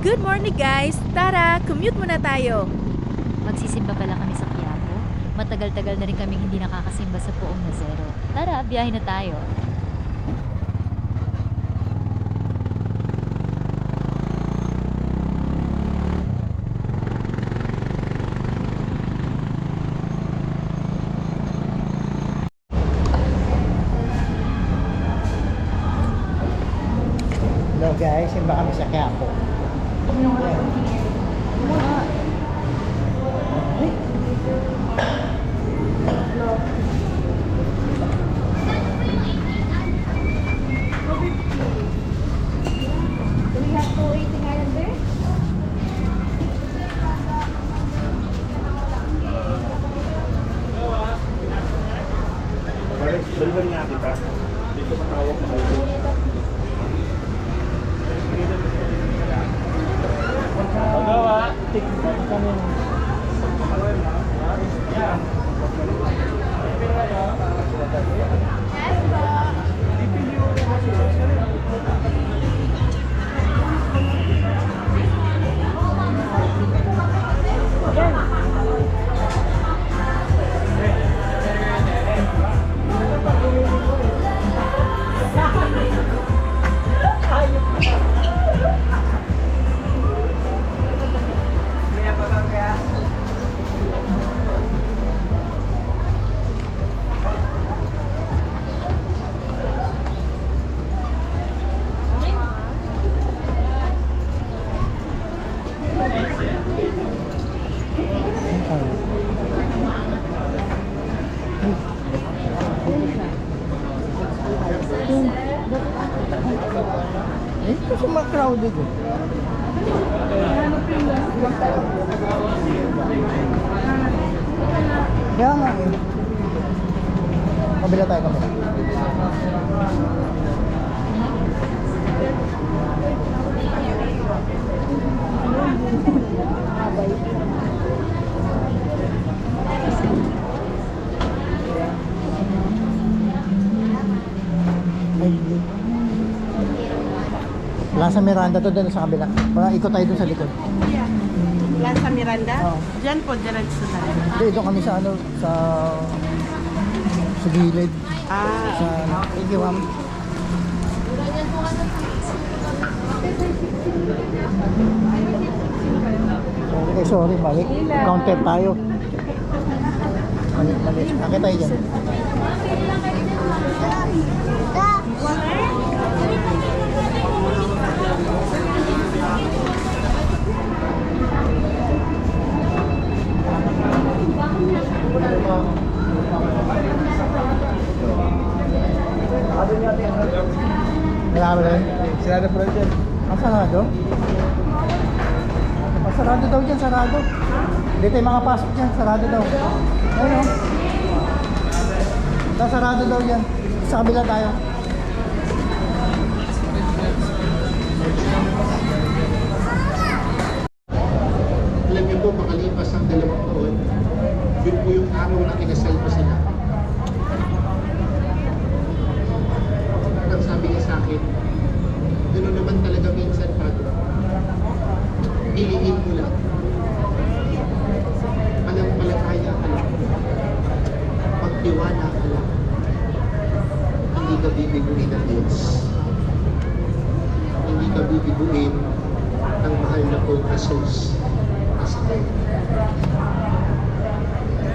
Good morning guys! Tara, commute muna tayo. Magsisimba pala kami sa Quiapo. Matagal-tagal na rin kaming hindi nakakasimba sa Poong Nazero. Tara, biyahe na tayo. Hello guys, simba kami sa Quiapo. Baliban nga kita. Dito matawag na kayo. Pagawa. Tignan kami. Kasi crowded eh. Kaya nga eh. Kabila tayo, kabila. Plaza Miranda to, doon sa kabila. Para ikot tayo doon sa likod. Plaza Miranda? Oo. Diyan po, diretso na. Hindi, doon kami sa ano, sa gilid. Sa Ikiwam. Sorry, balik. Counter tayo. Mali. Akit tayo dyan. Marami rin. Sarado pa rin dyan. Sarado? Sarado daw dyan, sarado. Hindi tayo makapasok dyan, sarado daw. Ayun o. Sarado daw dyan. Sa kabila tayo. Alam niyo po, makalipas ang 2 taon, yun po yung araw na kinasal pa sila. Ang sabi niya sa akin, gano'n naman talaga minsan, Padre. Piliin mo lang. Palang-palataya ka lang. Pagtiwala ka lang. Hindi ka bibiguin ng Diyos. Hindi ka bibiguin ng mahal na po Jesus.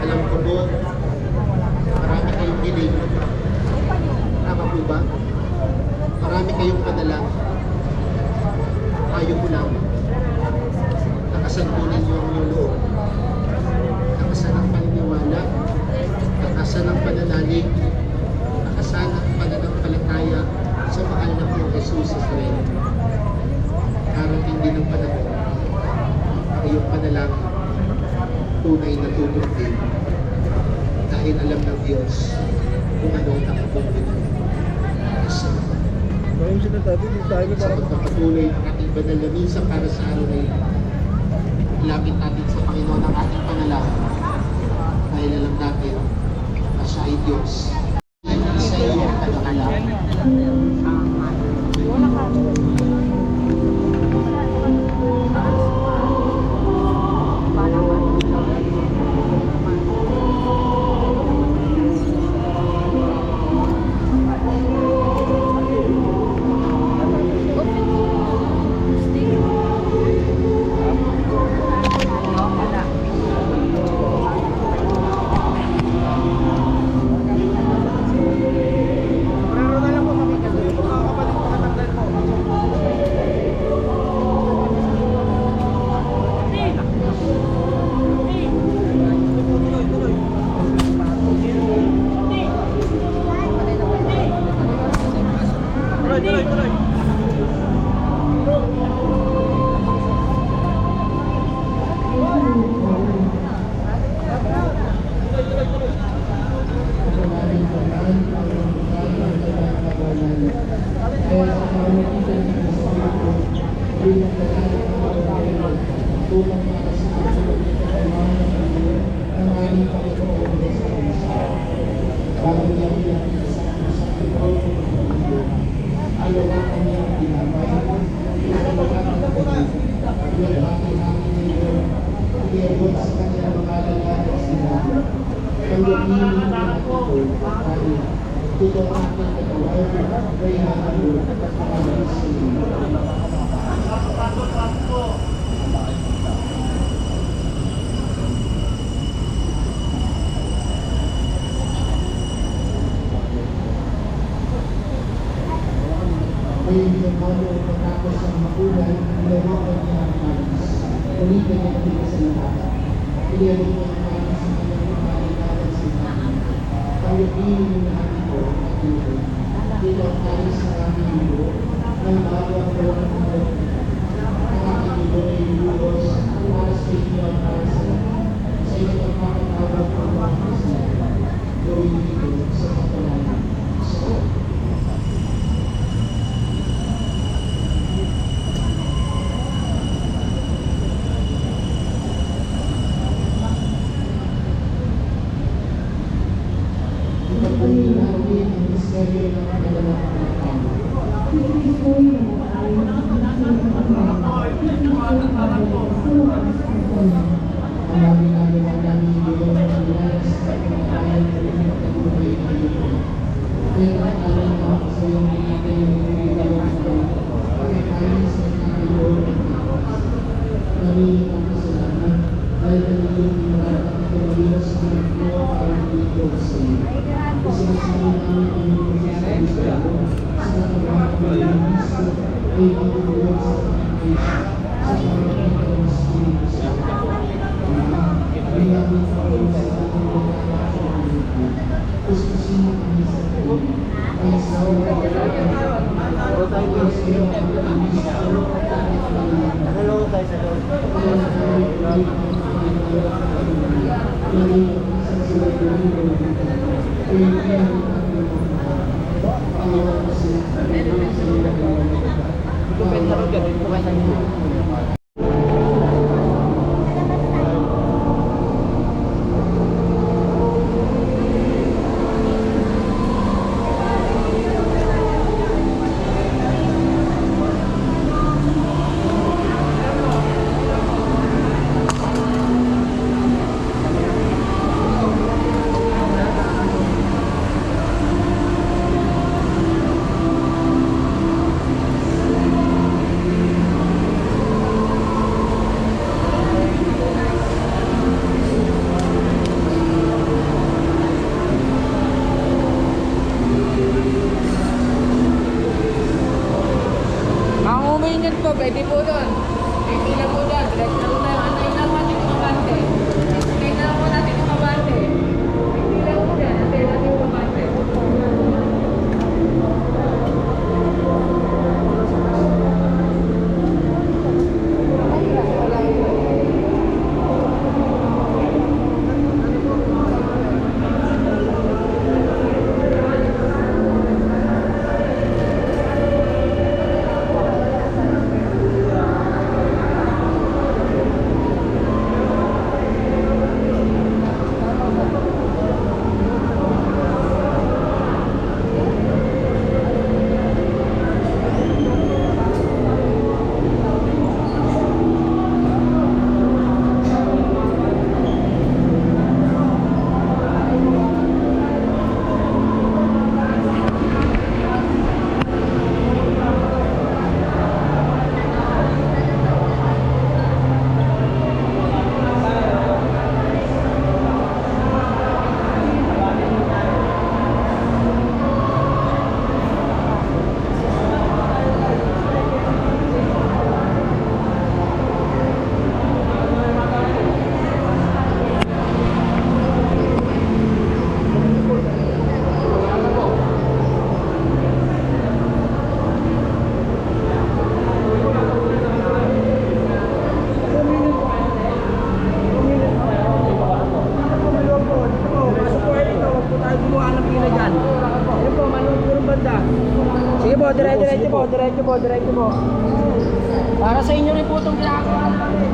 Alam ko po, marami kayong hiling. Tama po ba? Marami kayong padala. Ayaw ko lang. Nakasan po ninyo ang inyong loob. Nakasan ang paniniwala. Nakasan ang pananalig. Nakasan ang pananampalataya sa mahal na po Jesus sa Israel. Karating din ang panahon. Iyong panalangin, tunay na tutok din. Dahil alam ng Diyos kung ano ang nakapunod. Sa pagpapatuloy ng ating banal na misa para sa araw na ito, ilapit natin sa Panginoon ang ating panalangin. Dahil alam natin na siya ay Diyos. Sa iyong panalangin. Wala ka. tulong para sa ating ng aming Panginoon sa kanisa. Bago niya pinag-isa sa Panginoon, alawa kanyang ginamay, alawa kanyang pinabati namin ngayon, iabot sa kanyang mga lalaki sila. Pagdating ng ito, kami, tulong ating katawan, ay hahalo at kami sa iyo. May binamalo pagkakos ang makulay, ilawakan niya ang panis. Ulitin niya ang sa lahat. Ilawag niya ang panis sa kanyang pagkakalagan sa lahat. Pagdating ng lahat ito, at ito, dito ang panis sa aming ilo, ng bawang bawang ng ilo. Ang aking ilo ay ilulos, para sa inyo ang para sa lahat. Sa inyo ang makatawag ng mga kasi. Gawin ito sa kapalanan. So, ipagpuli natin ang misteryo ng kalalakang ng tao. Ang namin ang namin yung paglalas at pinakain ng mga tagumpay na ito. Pero ang alam na sa iyong pinatay ng mga ito, pagkakain sa mga ito ng tapas. Namin ang kasalanan dahil kanilong pinatay at pinaliwas sa mga ito para dito sa iyo. Kasi nasabi namin ang iyong pagkasabi sa iyo, sa mga pagkakas ay magulong sa pagkakas sa mga pagkakas sa iyo. Ay namin ang sa ating pagkakas gusto sino kami sa iyo. Ay sa iyo ay sa iyo ang Pwede po doon. Pwede na po doon. Pwede na po tayo. Antayin lang natin yung kabante. Antayin lang po natin yung kabante. Pwede lang po yan. Antayin natin yung kabante. Diretso po. Para sa inyo rin po itong ginagawa namin.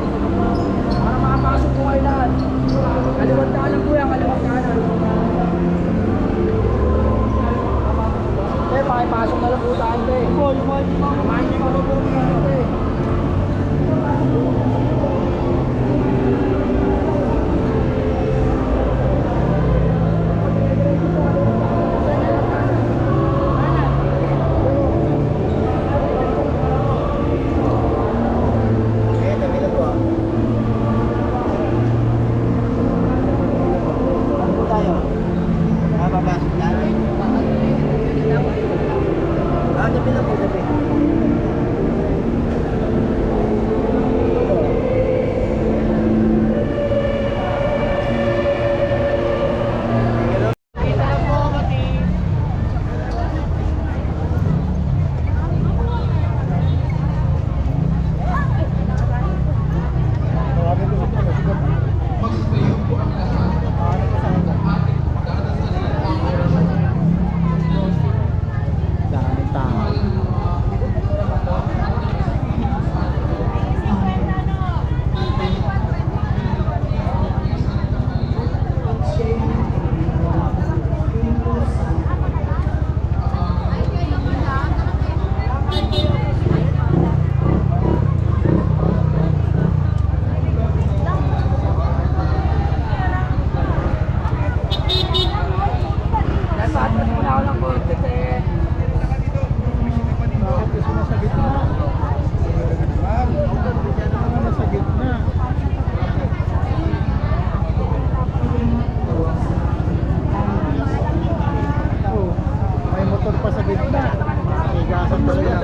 Daming tao. Nasaan muna ako ng konti, sir. Bakit gusto na sa gitna? Nasa gitna. Oh, may motor pa sa gitna. Higasan pa sila.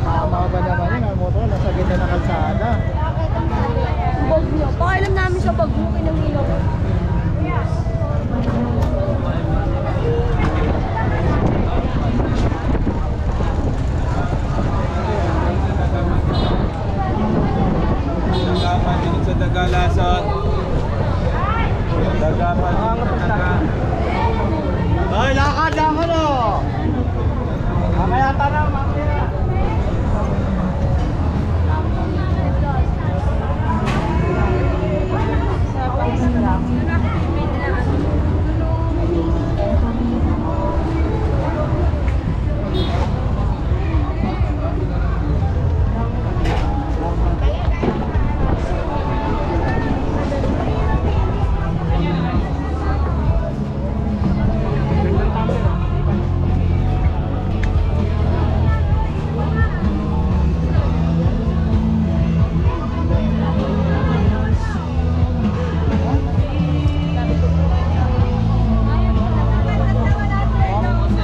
Tama ba naman yun? Ang motor nasa gitna ng kalsada. Bagyo. Pakailan namin sa bagyo, kinangilo ko. Dagapan din sa Dagalasan. Dagapan din sa Daga. Ay, lakad lang ano! Mamaya tanong, mamaya.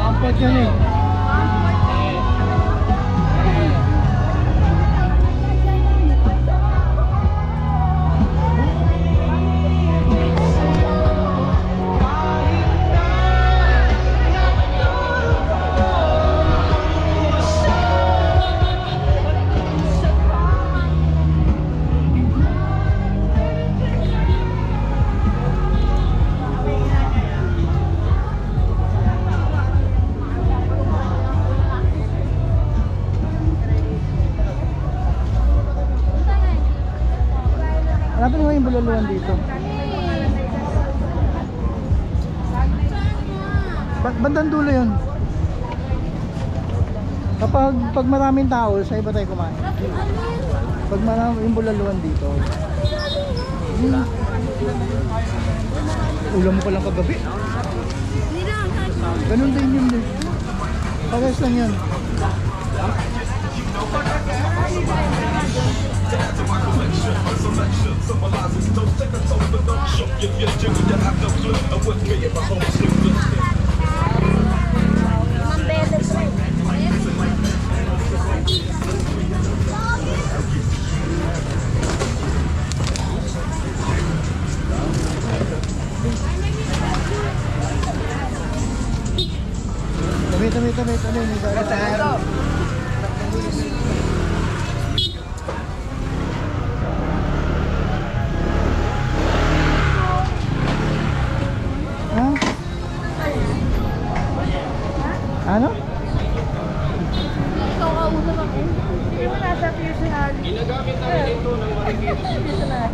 Ampot yun eh. Hanapin mo yung bululuan dito. Bandang dulo yun. Pag maraming tao, sa iba tayo kumain. Pag maraming yung bululuan dito. Ulam mo palang kagabi. Ganun din yun din. Pares lang yun. Tabi. Ha? Ano? Ikaw kausap ako. Hindi mo nasa personal. Ginagamit namin ito ng Personal.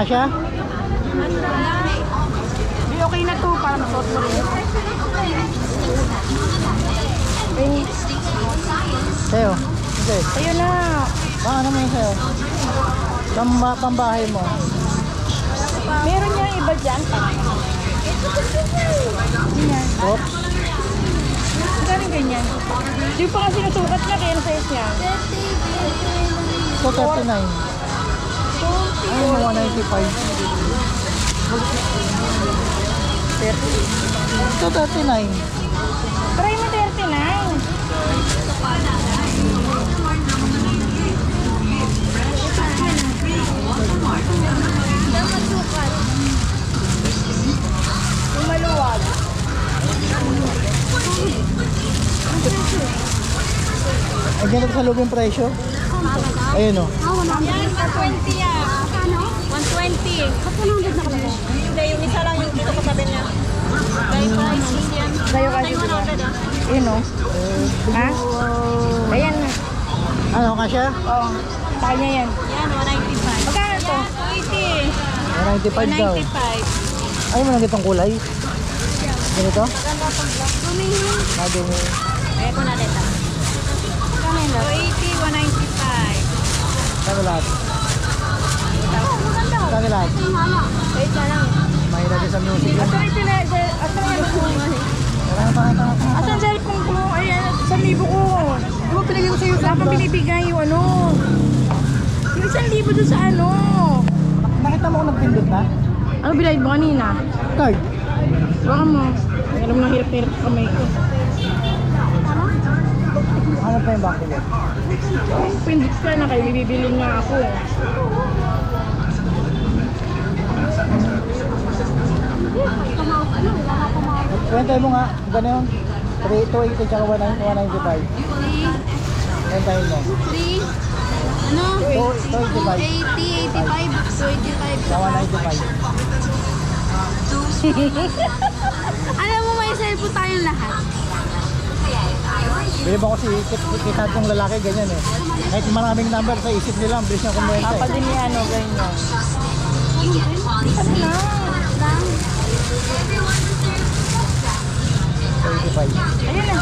Kasya? Di okay na to para masuot mo rin. Sa'yo? Okay. Ayun na. Baka ano mo yun sa'yo? Pambahay mo. Meron niya iba dyan. Oops. Galing ganyan. Di pa nga sinusukat niya kaya ang size niya. So 39. Ayun, 195. So 39. Try mo 39. Yung maluwag. Ay, ganito sa loob yung presyo. Ayun o. Yan, 120 yan. 120. Hindi, yung isa lang yung dito kasabi niya. Gayo kasi sila. Yun o. Ha? Ayan na. Ano, Kasya? Oo. Sa kanya yan. Yan, 195. Magkano to? 195 daw. 195. Ayaw mo lang itong kulay? Ganito? Tumingin. Madumi. Kaya ko na dito. Kano yun? 280, 195. Kano lahat? Kano lahat? Wait na lang. Mahirap din sa music yun. Asan yung sila? Asan yung cellphone? Tara. Asan yung cellphone ko? Ayan, 1,000 ko. Di ba pinagay ko sa'yo? Wala pang binibigay yung ano. Yung 1,000 doon sa ano. Nakita mo kung nagpindot na? Ano binayad mo kanina? Card. Baka mo. Alam mo nang hirap-hirap kamay ko. Ano pa yung bangko mo? Pindot ka na kayo, bibili nga ako. Kwentay mo nga, gano'n. 280 tsaka 195. Kwentahin mo. 3, ano? 285 80, 85, 25. tsaka 195. Alam mo, may cellphone tayong lahat. Bili ba kasi kita yung lalaki ganyan eh. Kahit maraming number sa isip nila, ang bilis niya kumwenta Kapag eh. din ni ano, ganyan. Lang. 85. Ayun na.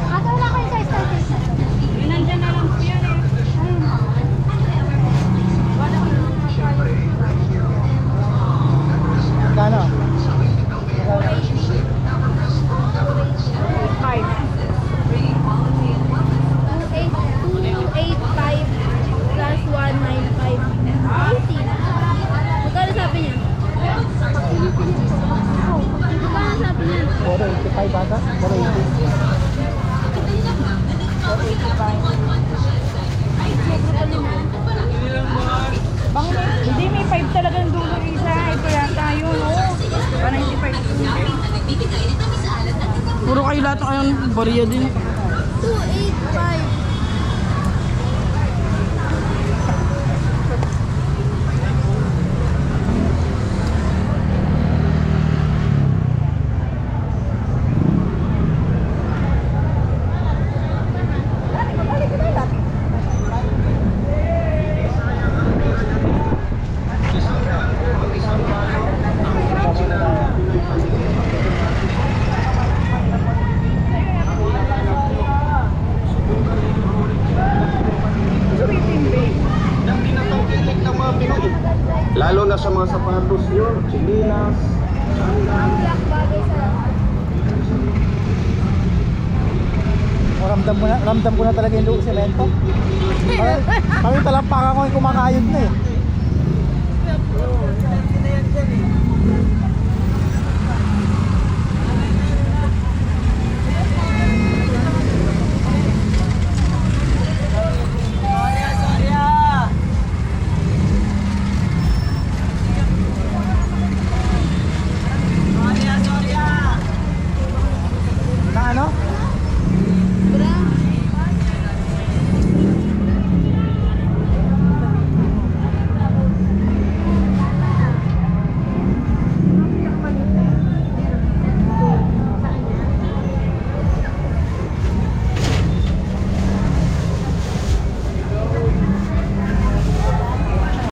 Ate, wala kayo sa station. Nandyan na lang po yan eh. Kano? 5. 285 plus 195. 80. Magkano sabi niya? Magkano sabi niya? 485 bata? 480. Bang, hindi may 5 talagang dulo isa. Ito yata yun, oh. 195. Puro kayo lahat kayong bariya din. 285. Lalo na sa mga sapatos nyo, chinilas, Ramdam ko na talaga yung loob semento. Kami talampakan ko yung kumakayod na eh.